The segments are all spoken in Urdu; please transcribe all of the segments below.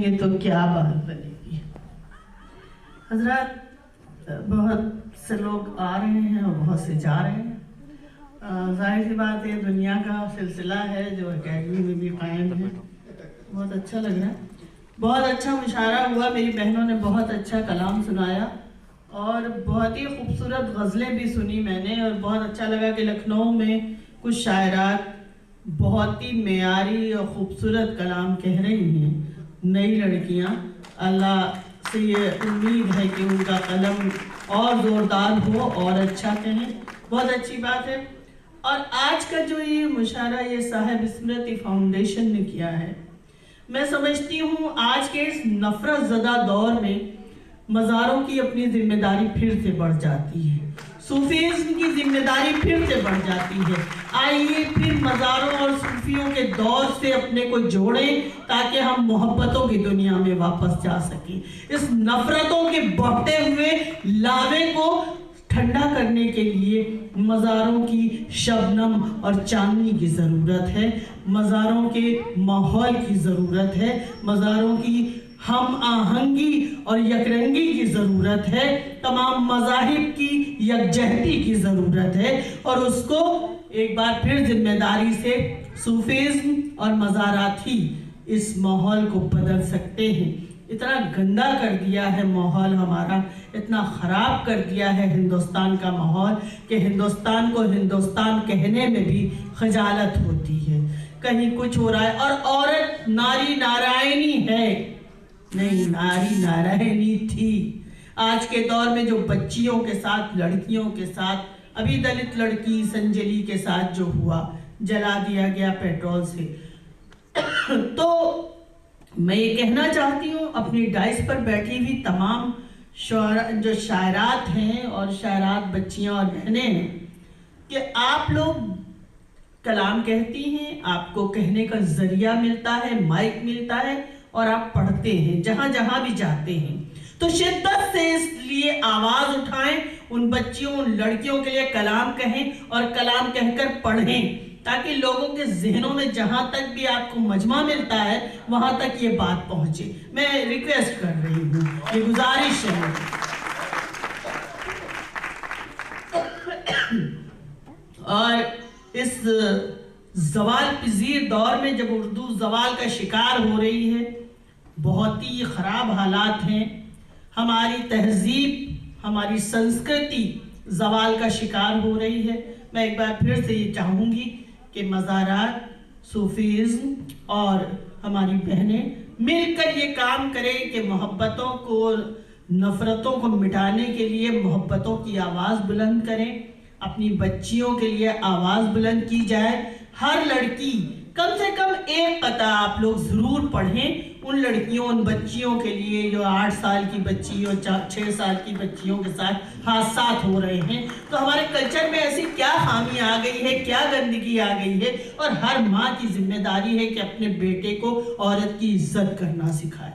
گے تو کیا بات بنے گی۔ حضرات، بہت سے لوگ آ رہے ہیں اور بہت سے جا رہے ہیں۔ ظاہر سی بات ہے، دنیا کا سلسلہ ہے جو اکیڈمی میں بھی قائم ہے۔ بہت اچھا لگ رہا ہے، بہت اچھا مشاعرہ ہوا، میری بہنوں نے بہت اچھا کلام سنایا اور بہت ہی خوبصورت غزلیں بھی سنی میں نے، اور بہت اچھا لگا کہ لکھنؤ میں کچھ شاعرات بہت ہی معیاری اور خوبصورت کلام کہہ رہی ہیں، نئی لڑکیاں۔ اللہ سے یہ امید ہے کہ ان کا قلم اور زوردار ہو اور اچھا کہیں، بہت اچھی بات ہے۔ اور آج کا جو یہ مشاعرہ یہ صاحب اسمرتی فاؤنڈیشن نے کیا ہے، میں سمجھتی ہوں آج کے اس نفرت زدہ دور میں مزاروں کی اپنی ذمہ داری پھر سے بڑھ جاتی ہے، صوفیزم کی ذمہ داری پھر سے بڑھ جاتی ہے۔ آئیے پھر مزاروں اور صوفیوں کے دور سے اپنے کو جوڑیں تاکہ ہم محبتوں کی دنیا میں واپس جا سکیں۔ اس نفرتوں کے بڑھتے ہوئے لاوے کو ٹھنڈا کرنے کے لیے مزاروں کی شبنم اور چاندنی کی ضرورت ہے، مزاروں کے ماحول کی ضرورت ہے، مزاروں کی ہم آہنگی اور یکرنگی کی ضرورت ہے، تمام مذاہب کی یکجہتی کی ضرورت ہے، اور اس کو ایک بار پھر ذمہ داری سے صوفیزم اور مزارات ہی اس ماحول کو بدل سکتے ہیں۔ اتنا گندا کر دیا ہے ماحول ہمارا، اتنا خراب کر دیا ہے ہندوستان کا ماحول کہ ہندوستان کو ہندوستان کہنے میں بھی خجالت ہوتی ہے۔ کہیں کچھ ہو رہا ہے، اور عورت ناری نارائنی ہے، نہیں ناری نارائنی تھی۔ آج کے دور میں جو بچیوں کے ساتھ، لڑکیوں کے ساتھ، ابھی دلت لڑکی سنجلی کے ساتھ جو ہوا، جلا دیا گیا پیٹرول سے، تو میں یہ کہنا چاہتی ہوں اپنی ڈائس پر بیٹھی ہوئی تمام جو شاعرات ہیں اور شاعرات بچیاں اور بہنیں ہیں کہ آپ لوگ کلام کہتی ہیں، آپ کو کہنے کا ذریعہ ملتا ہے، مائک ملتا ہے، اور آپ پڑھتے ہیں جہاں جہاں بھی جاتے ہیں، تو شدت سے اس لیے آواز اٹھائیں، ان بچیوں ان لڑکیوں کے لیے کلام کہیں اور کلام کہہ کر پڑھیں، تاکہ لوگوں کے ذہنوں میں جہاں تک بھی آپ کو مجمع ملتا ہے وہاں تک یہ بات پہنچے۔ میں ریکویسٹ کر رہی ہوں، یہ گزارش ہے۔ اور اس زوال پذیر دور میں جب اردو زوال کا شکار ہو رہی ہے، بہت ہی خراب حالات ہیں، ہماری تہذیب، ہماری سنسکرتی زوال کا شکار ہو رہی ہے، میں ایک بار پھر سے یہ چاہوں گی کہ مزارات، صوفیزم اور ہماری بہنیں مل کر یہ کام کریں کہ محبتوں کو، نفرتوں کو مٹانے کے لیے محبتوں کی آواز بلند کریں، اپنی بچیوں کے لیے آواز بلند کی جائے۔ ہر لڑکی کم سے کم ایک قطعہ آپ لوگ ضرور پڑھیں، ان لڑکیوں، ان بچیوں کے لیے جو 8 سال کی بچی اور 6 سال کی بچیوں کے ساتھ حادثات ہو رہے ہیں۔ تو ہمارے کلچر میں ایسی کیا خامی آ گئی ہے، کیا گندگی آ گئی ہے، اور ہر ماں کی ذمہ داری ہے کہ اپنے بیٹے کو عورت کی عزت کرنا سکھائے۔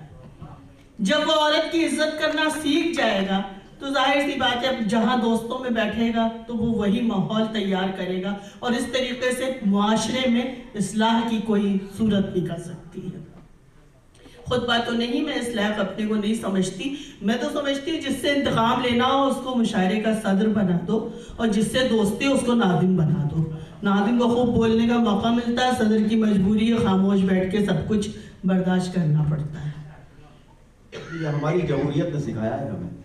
جب وہ عورت کی عزت کرنا سیکھ جائے گا تو ظاہر سی بات ہے جہاں دوستوں میں بیٹھے گا تو وہ وہی ماحول تیار کرے گا، اور اس طریقے سے معاشرے میں اصلاح کی کوئی صورت نکل سکتی ہے۔ خطبہ تو نہیں، میں اس لائق اپنے کو نہیں سمجھتی، میں تو سمجھتی جس سے انتقام لینا ہو اس کو مشاعرے کا صدر بنا دو، اور جس سے دوستی اس کو ناظم بنا دو۔ ناظم کو خوب بولنے کا موقع ملتا ہے، صدر کی مجبوری ہے خاموش بیٹھ کے سب کچھ برداشت کرنا پڑتا ہے۔ یہ ہماری جمہوریت نے سکھایا ہے ہمیں۔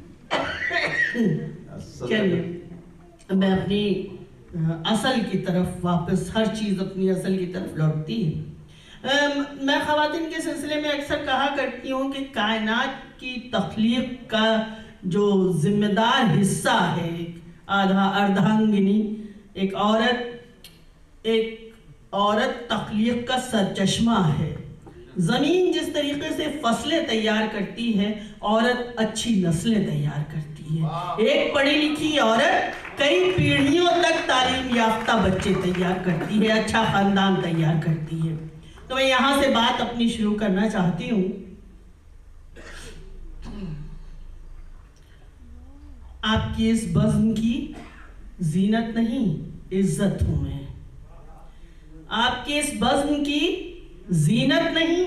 چلیے میں اپنی اصل کی طرف واپس، ہر چیز اپنی اصل کی طرف لوٹتی ہے۔ میں خواتین کے سلسلے میں اکثر کہا کرتی ہوں کہ کائنات کی تخلیق کا جو ذمہ دار حصہ ہے، ایک اردھانگنی، ایک عورت تخلیق کا سرچشمہ ہے۔ زمین جس طریقے سے فصلیں تیار کرتی ہے، عورت اچھی نسلیں تیار کرتی ہے۔ ایک پڑھی لکھی عورت کئی پیڑھیوں تک تعلیم یافتہ بچے تیار کرتی ہے، اچھا خاندان تیار کرتی ہے۔ تو میں یہاں سے بات اپنی شروع کرنا چاہتی ہوں۔ آپ کی اس بزم کی زینت نہیں، عزت ہوں میں۔ آپ کی اس بزم کی زینت نہیں،